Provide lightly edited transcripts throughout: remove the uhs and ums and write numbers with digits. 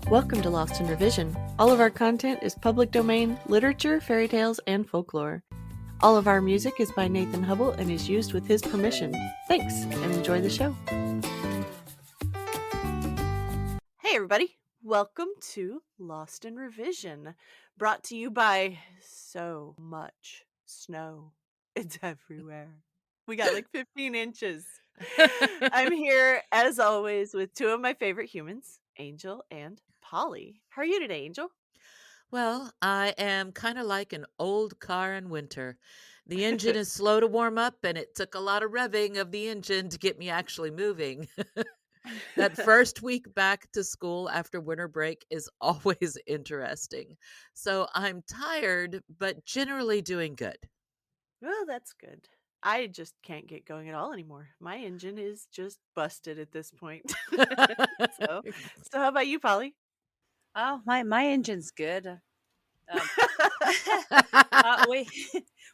Welcome to Lost in Revision. All of our content is public domain, literature, fairy tales, and folklore. All of our music is by Nathan Hubble and is used with his permission. Thanks, and enjoy the show. Hey everybody, welcome to Lost in Revision, brought to you by so much snow. It's everywhere. We got like 15 inches. I'm here, as always, with two of my favorite humans, Angel and Polly. How are you today, Angel? Well, I am kind of like an old car in winter. The engine is slow to warm up, and it took a lot of revving of the engine to get me actually moving. That first week back to school after winter break is always interesting. So I'm tired, but generally doing good. Well, that's good. I just can't get going at all anymore. My engine is just busted at this point. so, so how about you, Polly? Oh, my engine's good. We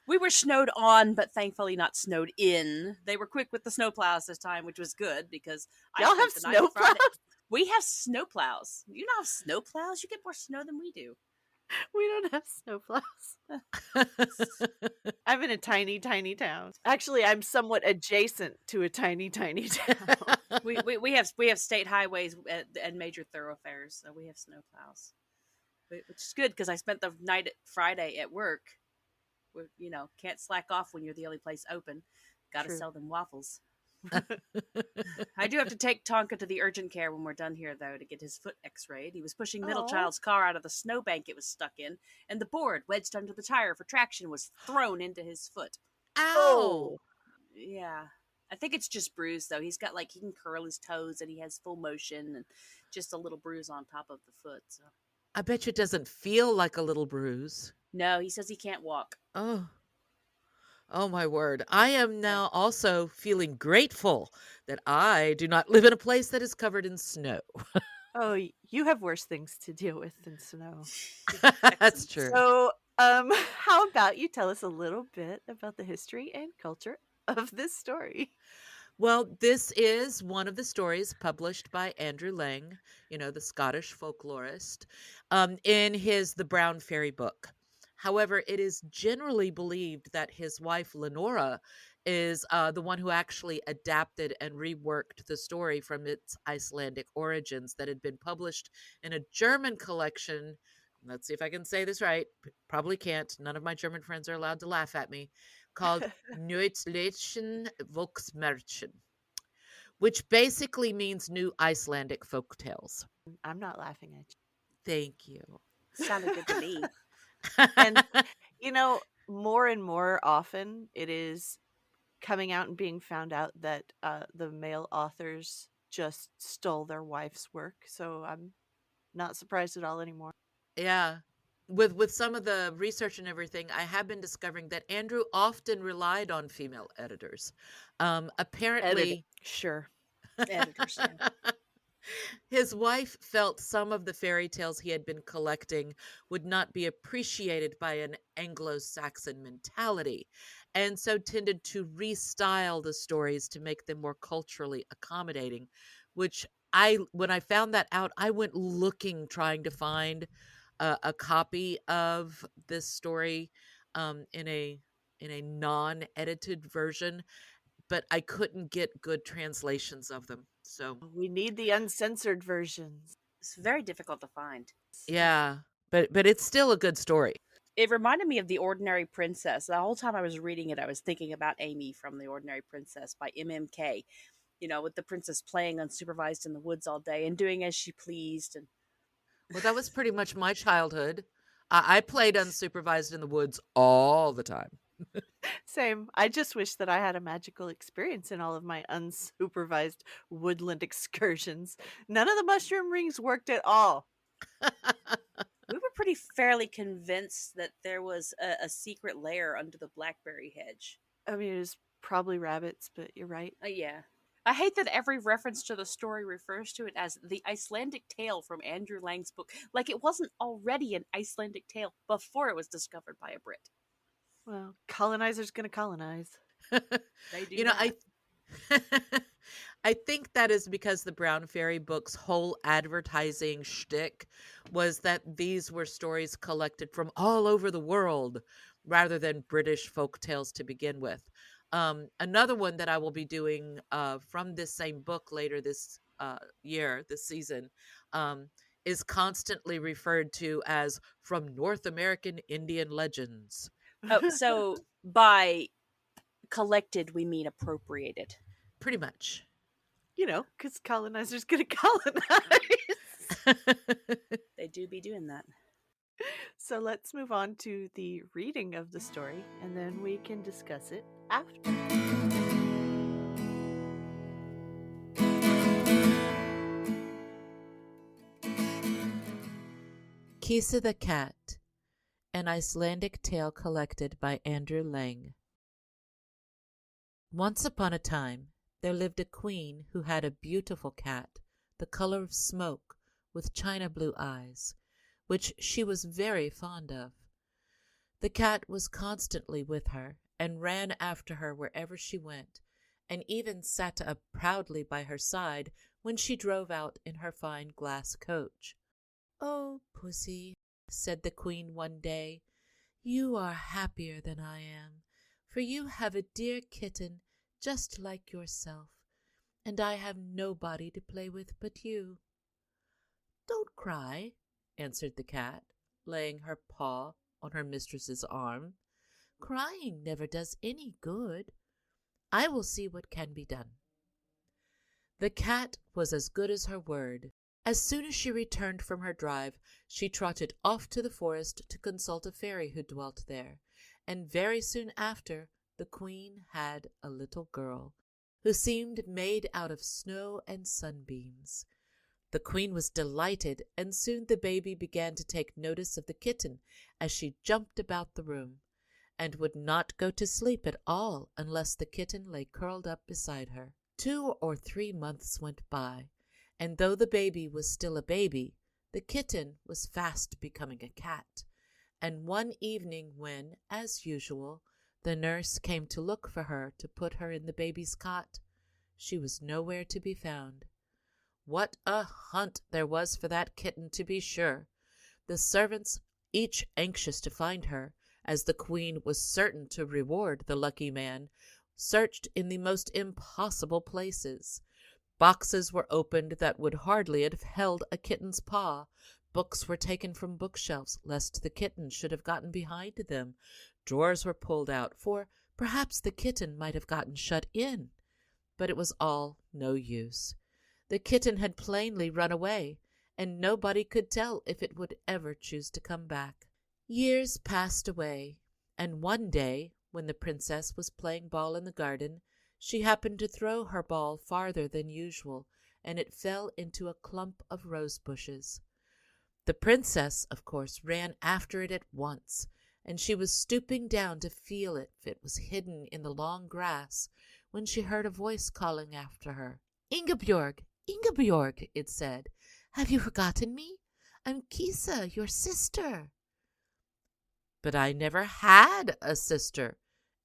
we were snowed on, but thankfully not snowed in. They were quick with the snowplows this time, which was good because Y'all have spent the night snow Friday. plows? We have snowplows. You don't have snowplows? You get more snow than we do. We don't have snow plows. I'm in a tiny, tiny town. Actually, I'm somewhat adjacent to a tiny, tiny town. We have state highways and major thoroughfares, so we have snowplows, which is good because I spent the night Friday at work. Can't slack off when you're the only place open. Got to True. sell them waffles. I do have to take Tonka to the urgent care when we're done here, though, to get his foot x-rayed. He was pushing middle Aw. child's car out of the snowbank it was stuck in, and the board, wedged under the tire for traction, was thrown into his foot. Ow! Yeah. I think it's just bruised, though. He can curl his toes, and he has full motion, and just a little bruise on top of the foot. So. I bet you it doesn't feel like a little bruise. No, he says he can't walk. Oh. Oh my word. I am now also feeling grateful that I do not live in a place that is covered in snow. Oh, you have worse things to deal with than snow. That's true. So, how about you tell us a little bit about the history and culture of this story? Well, this is one of the stories published by Andrew Lang, the Scottish folklorist, in his The Brown Fairy book. However, it is generally believed that his wife Lenora is the one who actually adapted and reworked the story from its Icelandic origins that had been published in a German collection. Let's see if I can say this right. Probably can't. None of my German friends are allowed to laugh at me. Called Nordischen Volksmärchen, which basically means New Icelandic folk tales. I'm not laughing at you. Thank you. Sounded good to me. And, more and more often it is coming out and being found out that the male authors just stole their wife's work. So I'm not surprised at all anymore. Yeah. With some of the research and everything, I have been discovering that Andrew often relied on female editors. Apparently, Sure. Editors, yeah. his wife felt some of the fairy tales he had been collecting would not be appreciated by an Anglo-Saxon mentality, and so tended to restyle the stories to make them more culturally accommodating, which when I found that out, I went looking, trying to find a copy of this story in a non-edited version, but I couldn't get good translations of them. So We need the uncensored versions. It's very difficult to find. yeah, but it's still a good story. It reminded me of The Ordinary Princess. The whole time I was reading it, I was thinking about Amy from The Ordinary Princess by MMK. With the princess playing unsupervised in the woods all day and doing as she pleased. And Well, that was pretty much my childhood. I played unsupervised in the woods all the time. Same. I just wish that I had a magical experience in all of my unsupervised woodland excursions. None of the mushroom rings worked at all. we were pretty fairly convinced that there was a secret lair under the blackberry hedge. I mean, it was probably rabbits, but you're right. Yeah. I hate that every reference to the story refers to it as the Icelandic tale from Andrew Lang's book, like it wasn't already an Icelandic tale before it was discovered by a Brit. Well, colonizers gonna colonize. They do that. I think that is because the Brown Fairy book's whole advertising shtick was that these were stories collected from all over the world rather than British folk tales to begin with. Another one that I will be doing from this same book later this year, this season, um, is constantly referred to as From North American Indian Legends. Oh, so by collected, we mean appropriated. Pretty much. Because colonizers gonna colonize. They do be doing that. So let's move on to the reading of the story, and then we can discuss it after. Kisa the Cat, an Icelandic tale collected by Andrew Lang. Once upon a time, there lived a queen who had a beautiful cat, the color of smoke, with china blue eyes, which she was very fond of. The cat was constantly with her, and ran after her wherever she went, and even sat up proudly by her side when she drove out in her fine glass coach. "Oh, pussy," said the queen one day, "you are happier than I am, for you have a dear kitten just like yourself, and I have nobody to play with but you." "Don't cry," answered the cat, laying her paw on her mistress's arm. "Crying never does any good. I will see what can be done." The cat was as good as her word. As soon as she returned from her drive, she trotted off to the forest to consult a fairy who dwelt there, and very soon after the queen had a little girl, who seemed made out of snow and sunbeams. The queen was delighted, and soon the baby began to take notice of the kitten as she jumped about the room, and would not go to sleep at all unless the kitten lay curled up beside her. 2 or 3 months went by, and though the baby was still a baby, the kitten was fast becoming a cat, and one evening when, as usual, the nurse came to look for her to put her in the baby's cot, she was nowhere to be found. What a hunt there was for that kitten, to be sure! The servants, each anxious to find her, as the queen was certain to reward the lucky man, searched in the most impossible places. Boxes were opened that would hardly have held a kitten's paw. Books were taken from bookshelves, lest the kitten should have gotten behind them. Drawers were pulled out, for perhaps the kitten might have gotten shut in. But it was all no use. The kitten had plainly run away, and nobody could tell if it would ever choose to come back. Years passed away, and one day, when the princess was playing ball in the garden, she happened to throw her ball farther than usual, and it fell into a clump of rose bushes. The princess, of course, ran after it at once, and she was stooping down to feel if it was hidden in the long grass, when she heard a voice calling after her. "Ingebjorg, Ingebjorg," it said, "have you forgotten me? I'm Kisa, your sister." "But I never had a sister,"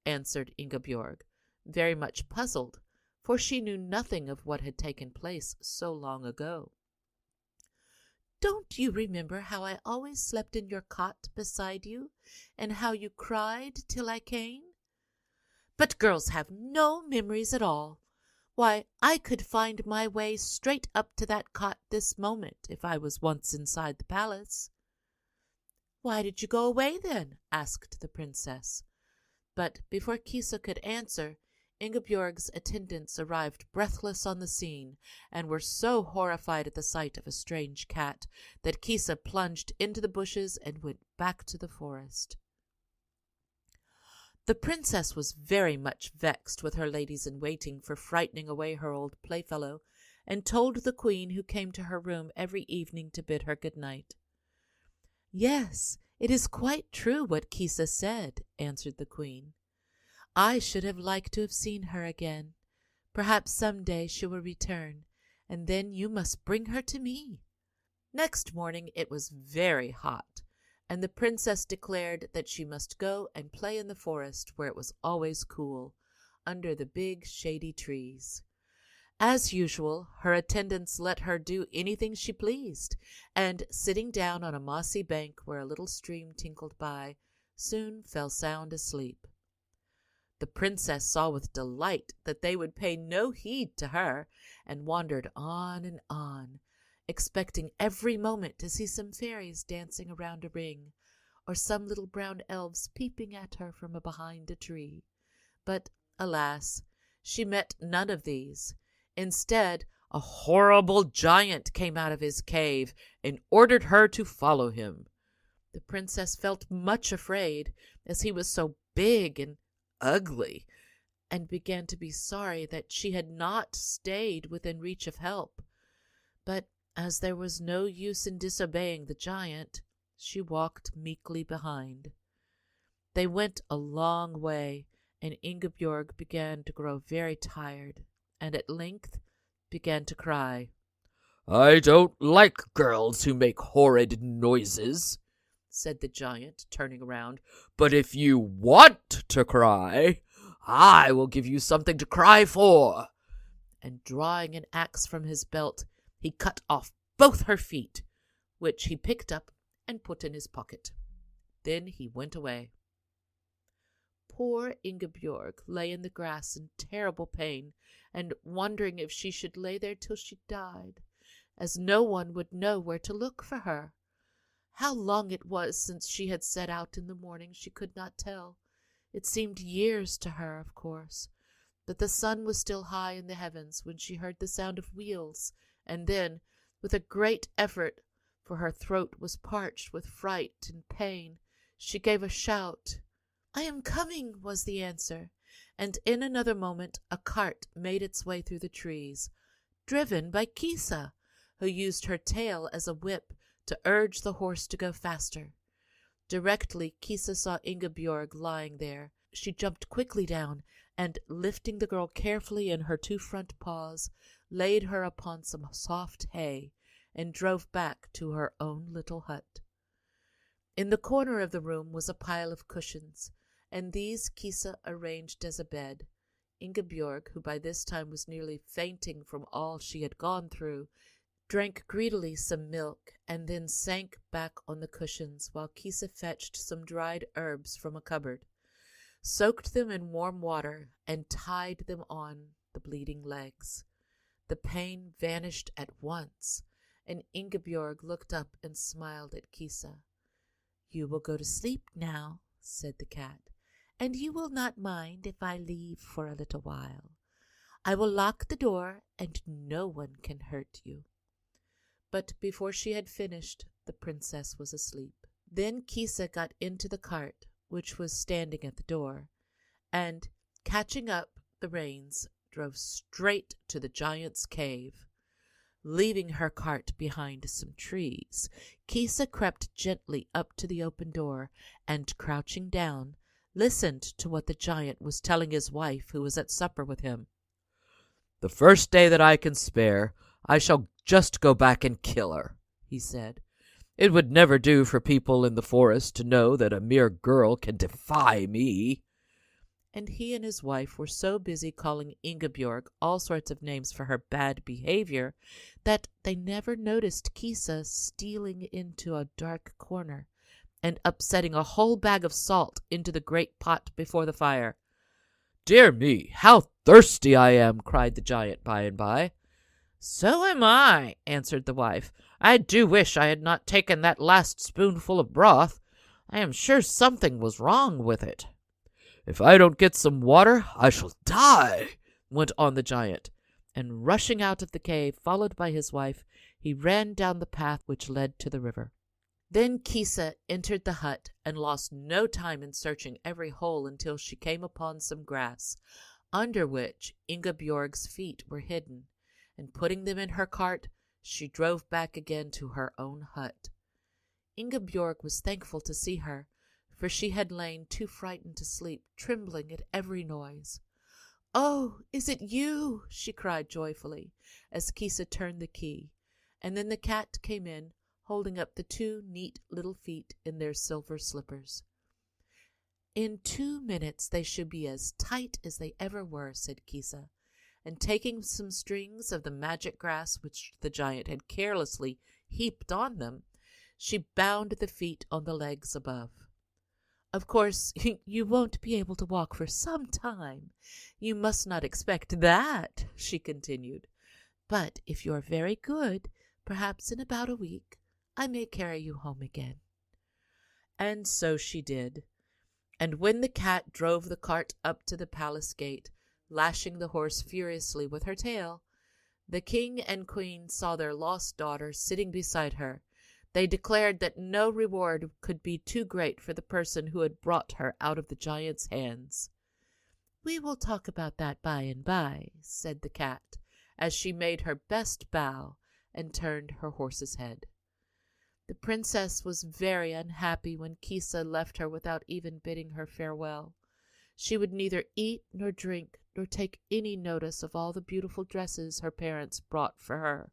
answered Ingebjorg, very much puzzled, for she knew nothing of what had taken place so long ago. "Don't you remember how I always slept in your cot beside you, and how you cried till I came? But girls have no memories at all. Why, I could find my way straight up to that cot this moment if I was once inside the palace." "Why did you go away then?" asked the princess. But before Kisa could answer, Ingebjorg's attendants arrived breathless on the scene, and were so horrified at the sight of a strange cat that Kisa plunged into the bushes and went back to the forest. The princess was very much vexed with her ladies-in-waiting for frightening away her old playfellow, and told the queen, who came to her room every evening to bid her good night. "Yes, it is quite true what Kisa said," answered the queen. "I should have liked to have seen her again. Perhaps some day she will return, and then you must bring her to me." Next morning it was very hot, and the princess declared that she must go and play in the forest, where it was always cool, under the big shady trees. As usual, her attendants let her do anything she pleased, and sitting down on a mossy bank where a little stream tinkled by, soon fell sound asleep. The princess saw with delight that they would pay no heed to her, and wandered on and on, expecting every moment to see some fairies dancing around a ring, or some little brown elves peeping at her from behind a tree. But, alas, she met none of these. Instead, a horrible giant came out of his cave and ordered her to follow him. The princess felt much afraid, as he was so big and ugly, and began to be sorry that she had not stayed within reach of help. But as there was no use in disobeying the giant, she walked meekly behind. They went a long way, and Ingebjorg began to grow very tired, and at length began to cry. "I don't like girls who make horrid noises," said the giant, turning around. "But if you want to cry, I will give you something to cry for." And drawing an axe from his belt, he cut off both her feet, which he picked up and put in his pocket. Then he went away. Poor Ingebjorg lay in the grass in terrible pain, and wondering if she should lay there till she died, as no one would know where to look for her. How long it was since she had set out in the morning she could not tell. It seemed years to her, of course, but the sun was still high in the heavens when she heard the sound of wheels, and then, with a great effort, for her throat was parched with fright and pain, she gave a shout. "I am coming," was the answer, and in another moment a cart made its way through the trees, driven by Kisa, who used her tail as a whip to urge the horse to go faster. Directly Kisa saw Ingebjorg lying there, she jumped quickly down, and lifting the girl carefully in her two front paws, laid her upon some soft hay, and drove back to her own little hut. In the corner of the room was a pile of cushions, and these Kisa arranged as a bed. Ingebjorg, who by this time was nearly fainting from all she had gone through, drank greedily some milk, and then sank back on the cushions while Kisa fetched some dried herbs from a cupboard, soaked them in warm water, and tied them on the bleeding legs. The pain vanished at once, and Ingebjorg looked up and smiled at Kisa. "You will go to sleep now," said the cat, "and you will not mind if I leave for a little while. I will lock the door, and no one can hurt you." But before she had finished, the princess was asleep. Then Kisa got into the cart, which was standing at the door, and, catching up the reins, drove straight to the giant's cave. Leaving her cart behind some trees, Kisa crept gently up to the open door, and, crouching down, listened to what the giant was telling his wife, who was at supper with him. "The first day that I can spare, I shall just go back and kill her," he said. "It would never do for people in the forest to know that a mere girl can defy me." And he and his wife were so busy calling Ingebjorg all sorts of names for her bad behavior that they never noticed Kisa stealing into a dark corner and upsetting a whole bag of salt into the great pot before the fire. "Dear me, how thirsty I am!" cried the giant by and by. "So am I," answered the wife. "I do wish I had not taken that last spoonful of broth. I am sure something was wrong with it." "If I don't get some water, I shall die," went on the giant, and rushing out of the cave, followed by his wife, he ran down the path which led to the river. Then Kisa entered the hut, and lost no time in searching every hole until she came upon some grass, under which Ingebjorg's feet were hidden, and putting them in her cart, she drove back again to her own hut. Ingebjorg was thankful to see her, for she had lain too frightened to sleep, trembling at every noise. "Oh, is it you?" she cried joyfully, as Kisa turned the key, and then the cat came in, holding up the two neat little feet in their silver slippers. "In 2 minutes they should be as tight as they ever were," said Kisa, and taking some strings of the magic grass which the giant had carelessly heaped on them, she bound the feet on the legs above. Of course, you won't be able to walk for some time. You must not expect that, she continued. But if you're very good, perhaps in about a week, I may carry you home again. And so she did. And when the cat drove the cart up to the palace gate, lashing the horse furiously with her tail, the king and queen saw their lost daughter sitting beside her. They declared that no reward could be too great for the person who had brought her out of the giant's hands. "We will talk about that by and by," said the cat, as she made her best bow and turned her horse's head. The princess was very unhappy when Kisa left her without even bidding her farewell. She would neither eat nor drink nor take any notice of all the beautiful dresses her parents brought for her.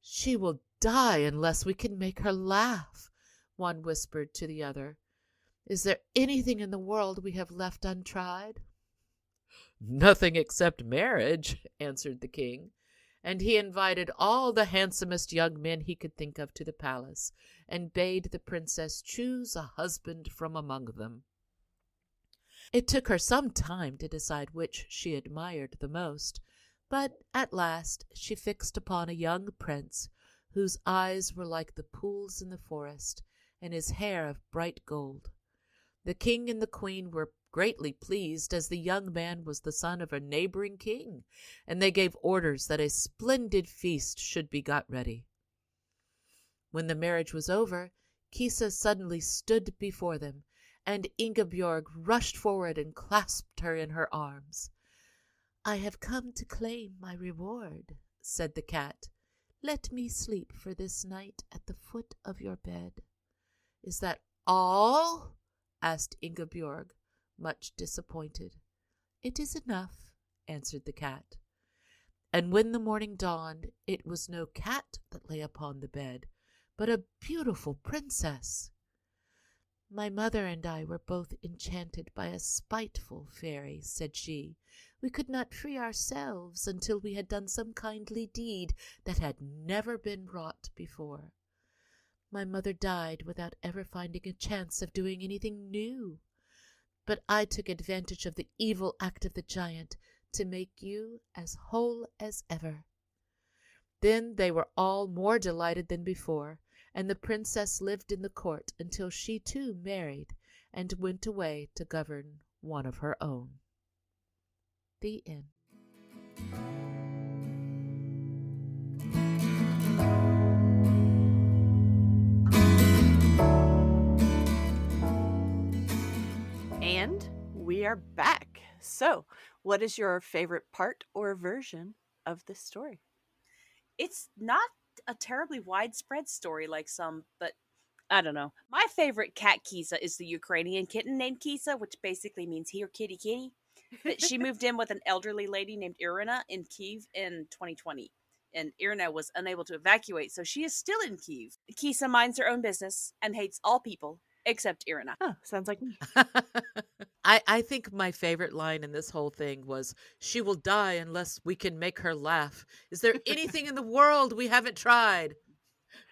"She will die unless we can make her laugh," one whispered to the other. "Is there anything in the world we have left untried?" "Nothing except marriage," answered the king, and he invited all the handsomest young men he could think of to the palace, and bade the princess choose a husband from among them. It took her some time to decide which she admired the most, but at last she fixed upon a young prince whose eyes were like the pools in the forest, and his hair of bright gold. The king and the queen were greatly pleased, as the young man was the son of a neighboring king, and they gave orders that a splendid feast should be got ready. When the marriage was over, Kisa suddenly stood before them, and Ingebjorg rushed forward and clasped her in her arms. "I have come to claim my reward," said the cat. "Let me sleep for this night at the foot of your bed." "Is that all?" asked Ingebjorg, much disappointed. "It is enough," answered the cat. And when the morning dawned, it was no cat that lay upon the bed, but a beautiful princess. "My mother and I were both enchanted by a spiteful fairy," said she. "We could not free ourselves until we had done some kindly deed that had never been wrought before. My mother died without ever finding a chance of doing anything new. But I took advantage of the evil act of the giant to make you as whole as ever." Then they were all more delighted than before, and the princess lived in the court until she too married and went away to govern one of her own. The end. And we are back. So, what is your favorite part or version of this story? It's not a terribly widespread story like some, but I don't know. My favorite cat Kisa is the Ukrainian kitten named Kisa, which basically means here kitty kitty. But she moved in with an elderly lady named Irina in Kiev in 2020. And Irina was unable to evacuate, so she is still in Kiev. Kisa minds her own business and hates all people except Irina. Oh, sounds like me. I think my favorite line in this whole thing was, "She will die unless we can make her laugh. Is there anything in the world we haven't tried?"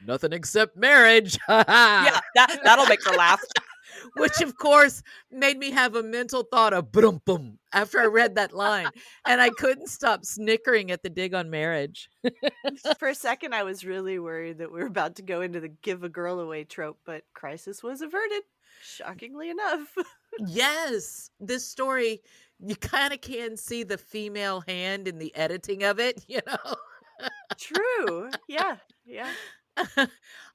"Nothing except marriage." Yeah, that'll make her laugh. Which, of course, made me have a mental thought of boom boom after I read that line. And I couldn't stop snickering at the dig on marriage. For a second, I was really worried that we were about to go into the give a girl away trope, but crisis was averted, shockingly enough. Yes, this story, you kind of can see the female hand in the editing of it, you know? True. Yeah. Yeah.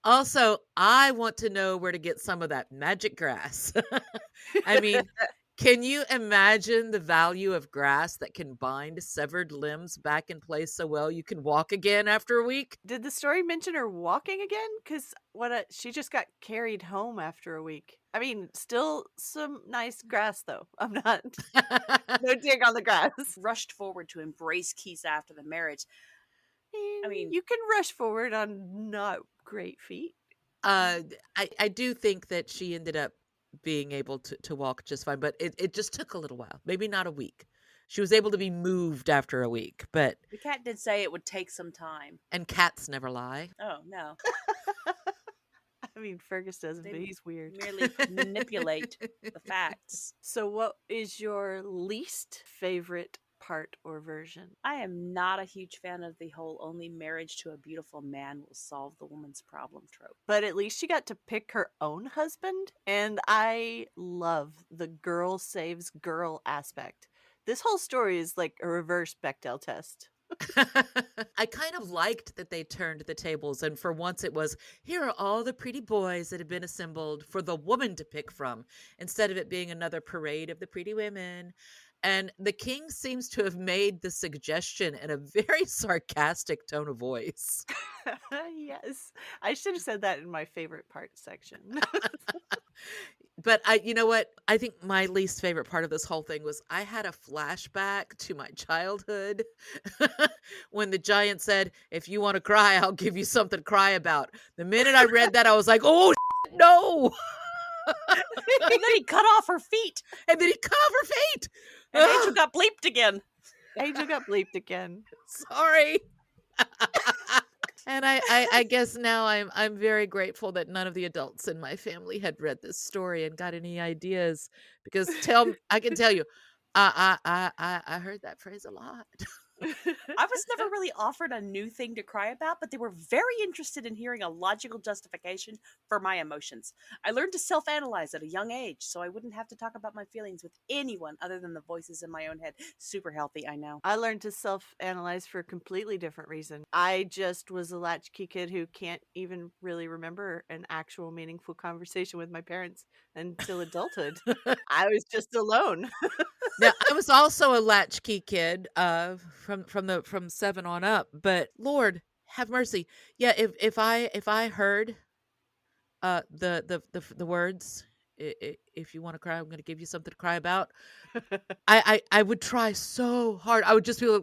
Also, I want to know where to get some of that magic grass. I mean, can you imagine the value of grass that can bind severed limbs back in place so well you can walk again after a week? Did the story mention her walking again? Because she just got carried home after a week. I mean, still some nice grass though. I'm not no dig on the grass. Rushed forward to embrace Kisa after the marriage. I mean, you can rush forward on not great feet. I do think that she ended up being able to walk just fine, but it just took a little while, maybe not a week. She was able to be moved after a week, but The cat did say it would take some time. and cats never lie. Oh, no. I mean, Fergus doesn't, They but he's weird. merely manipulate the facts. So, what is your least favorite part or version? I am not a huge fan of the whole only marriage to a beautiful man will solve the woman's problem trope. But at least she got to pick her own husband, and I love the girl saves girl aspect. This whole story is like a reverse Bechdel test. I kind of liked that they turned the tables, and for once it was, here are all the pretty boys that have been assembled for the woman to pick from, instead of it being another parade of the pretty women. And the king seems to have made the suggestion in a very sarcastic tone of voice. Yes. I should have said that in my favorite part section. But you know what? I think my least favorite part of this whole thing was I had a flashback to my childhood when the giant said, "If you want to cry, I'll give you something to cry about." The minute I read that, I was like, "Oh, no." And then he cut off her feet. And then he cut off her feet. And Angel got bleeped again. Angel got bleeped again. Sorry. And I guess now I'm very grateful that none of the adults in my family had read this story and got any ideas, because I can tell you, I heard that phrase a lot. I was never really offered a new thing to cry about, but they were very interested in hearing a logical justification for my emotions. I learned to self-analyze at a young age, so I wouldn't have to talk about my feelings with anyone other than the voices in my own head. Super healthy, I know. I learned to self-analyze for a completely different reason. I just was a latchkey kid who can't even really remember an actual meaningful conversation with my parents until adulthood. I was just alone. Now, I was also a latchkey kid from 7 on up, but Lord have mercy. Yeah, if I heard the words, if you want to cry, I'm going to give you something to cry about. I would try so hard. I would just be like,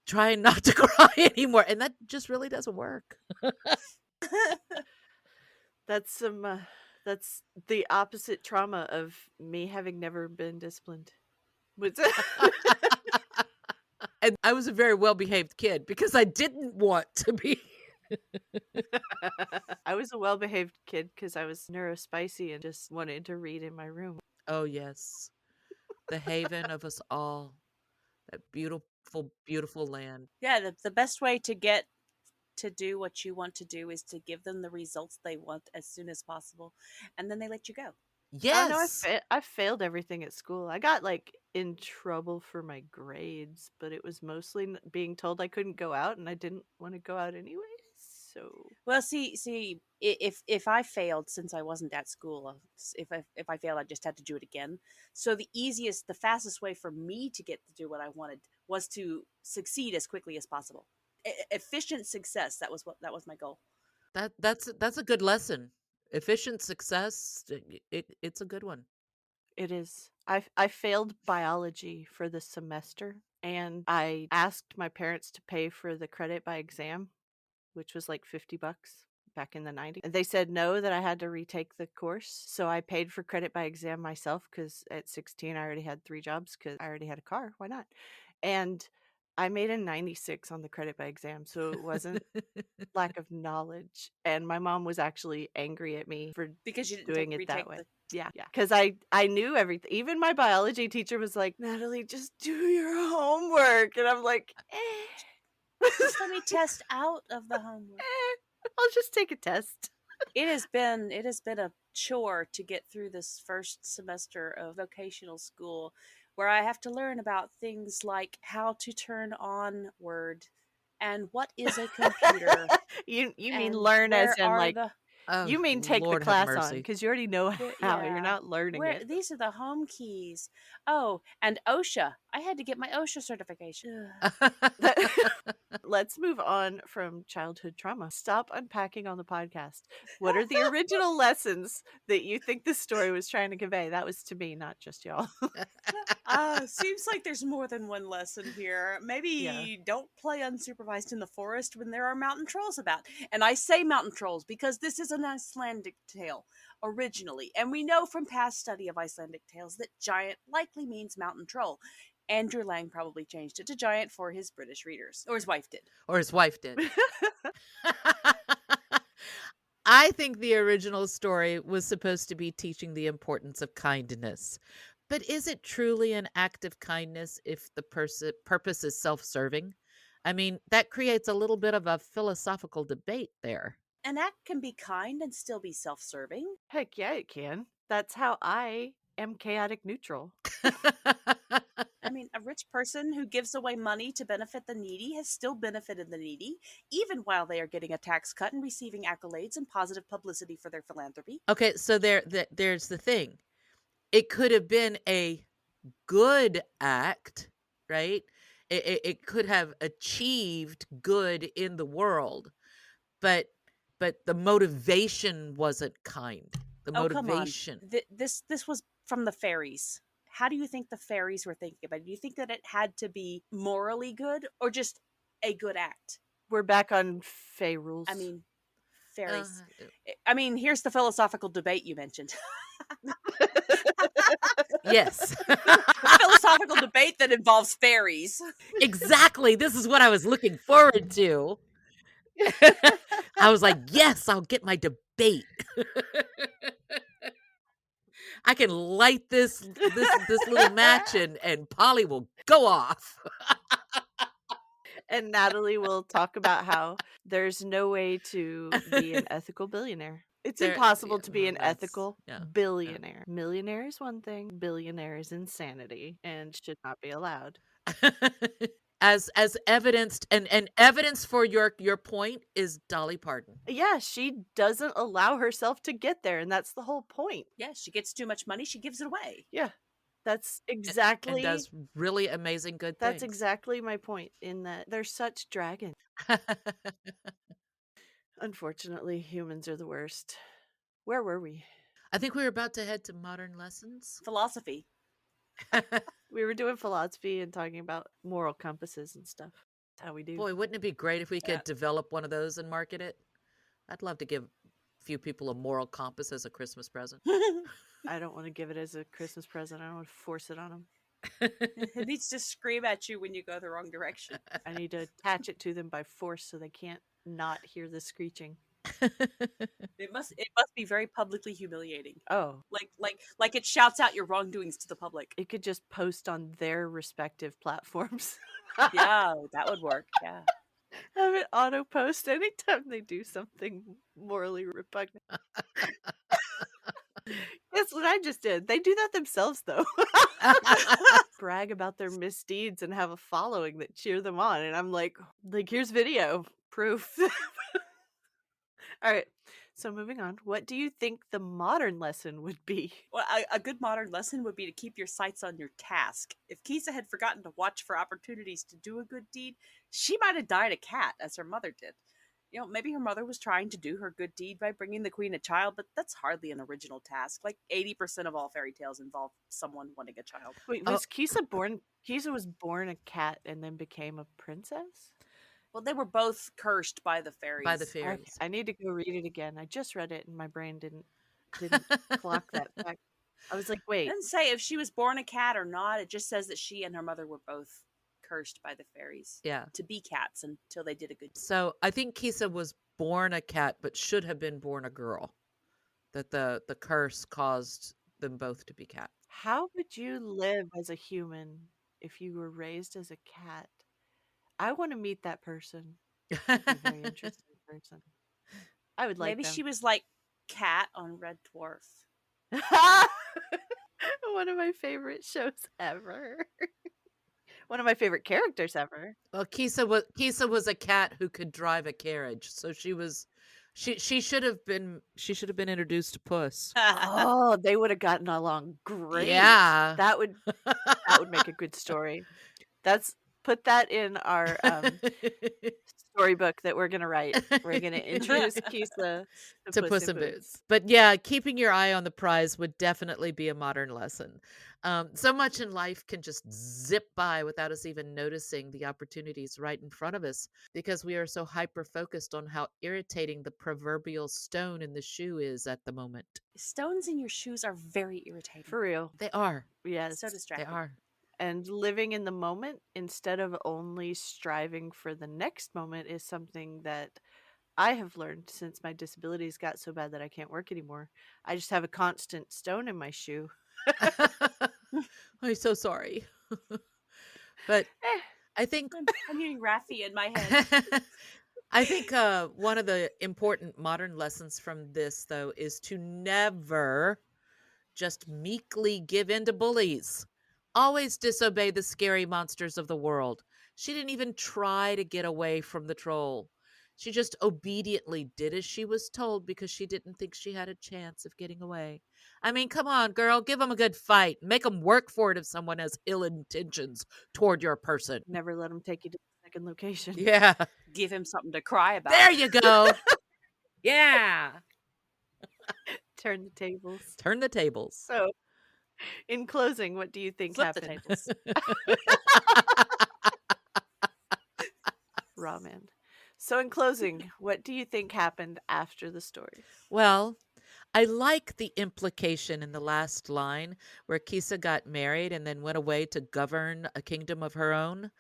trying not to cry anymore, and that just really doesn't work. That's that's the opposite trauma of me having never been disciplined. And I was a very well-behaved kid because I didn't want to be. I was a well-behaved kid because I was neurospicy and just wanted to read in my room. Oh, yes. The haven of us all. That beautiful, beautiful land. Yeah, the best way to get to do what you want to do is to give them the results they want as soon as possible, and then they let you go. I know Yes. I failed everything at school. I got like in trouble for my grades, but it was mostly being told I couldn't go out, and I didn't want to go out anyway. So Well, see, if I failed since I wasn't at school, if I failed, I just had to do it again. So the fastest way for me to get to do what I wanted was to succeed as quickly as possible. Efficient success. That was my goal. That's a good lesson. Efficient success. It's a good one. it is. I failed biology for the semester, and I asked my parents to pay for the credit by exam, which was like $50 back in the 90s. And they said no, that I had to retake the course. So I paid for credit by exam myself because at 16 I already had 3 jobs because I already had a car. Why not? And I made a 96 on the credit by exam. So it wasn't lack of knowledge. And my mom was actually angry at me for Because you didn't doing it that retake way. the. Yeah. Because I knew everything. Even my biology teacher was like, Natalie, just do your homework. And I'm like, Just let me test out of the homework. I'll just take a test. It has been a chore to get through this first semester of vocational school, where I have to learn about things like how to turn on Word and what is a computer. You mean and learn as where in are like the Oh, you mean take Lord the have class on mercy. because you already know how. You're yeah. not learning Where it. these are the home keys. Oh, and OSHA. I had to get my OSHA certification. Let's move on from childhood trauma. Stop unpacking on the podcast. What are the original lessons that you think this story was trying to convey? That was to me, not just y'all. Seems like there's more than one lesson here. Maybe Yeah. don't play unsupervised in the forest when there are mountain trolls about. And I say mountain trolls because this is an Icelandic tale. originally. And we know from past study of Icelandic tales that giant likely means mountain troll. Andrew Lang probably changed it to giant for his British readers, or his wife did. Or his wife did. I think the original story was supposed to be teaching the importance of kindness. But is it truly an act of kindness if the purpose is self-serving? I mean, that creates a little bit of a philosophical debate there. An act can be kind and still be self-serving. Heck yeah, it can. That's how I am chaotic neutral. I mean, a rich person who gives away money to benefit the needy has still benefited the needy, even while they are getting a tax cut and receiving accolades and positive publicity for their philanthropy. Okay, so there's the thing. It could have been a good act, right? It could have achieved good in the world, but the motivation wasn't kind. The Oh, come on. motivation. This was from the fairies. How do you think the fairies were thinking about it? Do you think that it had to be morally good or just a good act? We're back on Fae rules. I mean, fairies. Uh, I mean, here's the philosophical debate you mentioned. yes. A philosophical debate that involves fairies. Exactly. This is what I was looking forward to. I was like, yes, I'll get my debate. I can light this little match and Polly will go off. And Natalie will talk about how there's no way to be an ethical billionaire. It's impossible to be an ethical billionaire. Millionaire is one thing, billionaire is insanity and should not be allowed. As evidenced and evidence for your point is Dolly Parton. Yeah, she doesn't allow herself to get there, and that's the whole point. Yeah, she gets too much money, she gives it away. Yeah. That's exactly and does really amazing good That's things. exactly my point, in that they're such dragons. Unfortunately, humans are the worst. Where were we? I think we were about to head to modern lessons. Philosophy. We were doing philosophy and talking about moral compasses and stuff. That's how we do. Boy, wouldn't it be great if we could develop one of those and market it? I'd love to give a few people a moral compass as a Christmas present. I don't want to give it as a Christmas present. I don't want to force it on them. It needs to scream at you when you go the wrong direction. I need to attach it to them by force so they can't not hear the screeching. It must be very publicly humiliating. Oh, Like it shouts out your wrongdoings to the public. it could just post on their respective platforms. Yeah, that would work. Yeah. Have it auto post anytime they do something morally repugnant. That's what I just did. They do that themselves, though. Brag about their misdeeds and have a following that cheer them on. And I'm like, here's video proof. All right. So moving on, what do you think the modern lesson would be? Well, a good modern lesson would be to keep your sights on your task. If Kisa had forgotten to watch for opportunities to do a good deed, she might have died a cat, as her mother did. You know, maybe her mother was trying to do her good deed by bringing the queen a child, but that's hardly an original task. Like 80% of all fairy tales involve someone wanting a child. Wait, was Kisa born? Kisa was born a cat and then became a princess? Well, they were both cursed by the fairies. By the Okay, fairies. I need to go read it again. I just read it and my brain didn't clock that back. I was like, It wait. doesn't say if she was born a cat or not. It just says that she and her mother were both cursed by the fairies Yeah. to be cats until they did a good deed. So I think Kisa was born a cat, but should have been born a girl. That the curse caused them both to be cats. How would you live as a human if you were raised as a cat? I want to meet that person. That'd be a very interesting person. I would like Maybe them. she was like Cat on Red Dwarf. One of my favorite shows ever. One of my favorite characters ever. Well, Kisa was a cat who could drive a carriage, so she should have been introduced to Puss. Oh, they would have gotten along great. Yeah. That would make a good story. Put that in our storybook that we're gonna write. We're gonna introduce Kisa to Puss in Boots. But yeah, keeping your eye on the prize would definitely be a modern lesson. So much in life can just zip by without us even noticing the opportunities right in front of us because we are so hyper focused on how irritating the proverbial stone in the shoe is at the moment. Stones in your shoes are very irritating. For real. They are. Yes. So They distracting. are. And living in the moment instead of only striving for the next moment is something that I have learned since my disabilities got so bad that I can't work anymore. I just have a constant stone in my shoe. I'm so sorry. But Eh, I think I'm hearing Raffi in my head. I think one of the important modern lessons from this, though, is to never just meekly give in to bullies. Always disobey the scary monsters of the world. She didn't even try to get away from the troll. She just obediently did as she was told because she didn't think she had a chance of getting away. I mean, come on, girl, give them a good fight. Make them work for it if someone has ill intentions toward your person. never let them take you to the second location. Yeah. Give him something to cry about. There you go. Yeah. Turn the tables. Turn the tables. So, in closing, what do you think Flip the happened? tables. Raw man. So, in closing, what do you think happened after the story? Well, I like the implication in the last line where Kisa got married and then went away to govern a kingdom of her own.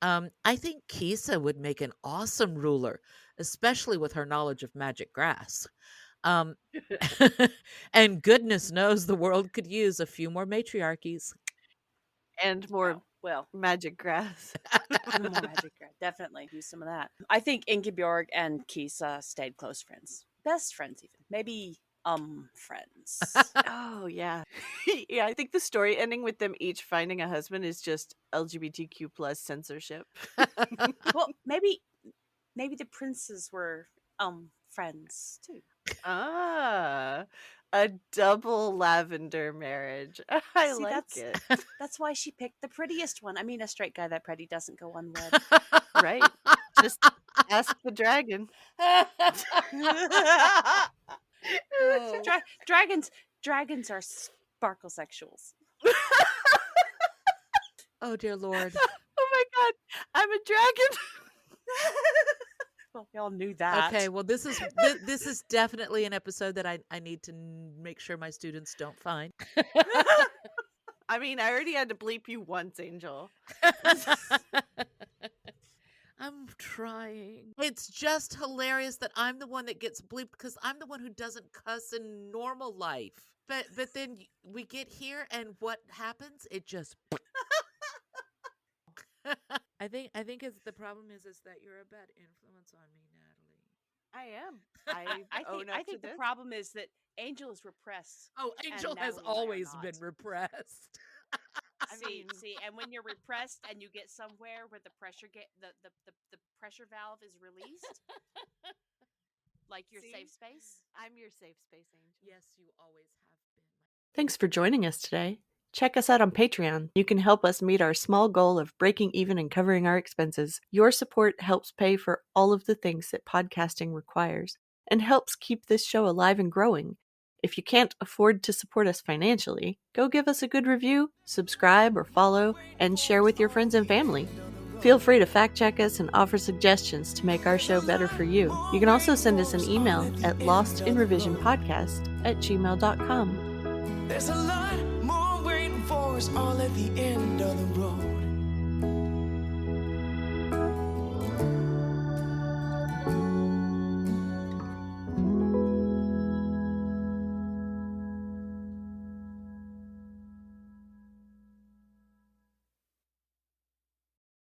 I think Kisa would make an awesome ruler, especially with her knowledge of magic grass. Um, and goodness knows the world could use a few more matriarchies. And more Well, magic grass. more magic. Definitely use some of that. I think Ingeborg and Kisa stayed close friends. Best friends even. Maybe friends. Oh, yeah. Yeah, I think the story ending with them each finding a husband is just LGBTQ plus censorship. Well, maybe the princes were friends too. Ah, a double lavender marriage. I See, like it. That's why she picked the prettiest one. I mean, a straight guy that pretty doesn't go unwed. Right. Just ask the dragon. Oh. Dragons are sparkle sexuals. Oh, dear Lord. Oh my god, I'm a dragon. Well, we all knew that. Okay, well, this is definitely an episode that I need to make sure my students don't find. I mean, I already had to bleep you once, Angel. I'm trying. It's just hilarious that I'm the one that gets bleeped because I'm the one who doesn't cuss in normal life. But then we get here and what happens? It just I think it's the problem is that you're a bad influence on me, Natalie. I am. I think the problem is that Angel is repressed. Oh, Angel has Natalie and I are always not. been repressed. See, and when you're repressed and you get somewhere where the pressure the pressure valve is released, like your See? safe space. I'm your safe space, Angel. Yes, you always have been. Thanks for joining us today. Check us out on Patreon. You can help us meet our small goal of breaking even and covering our expenses. Your support helps pay for all of the things that podcasting requires and helps keep this show alive and growing. If you can't afford to support us financially, go give us a good review, subscribe or follow, and share with your friends and family. Feel free to fact check us and offer suggestions to make our show better for you. You can also send us an email at lostinrevisionpodcast@gmail.com. There's a lot more waiting for us all at the end of the road.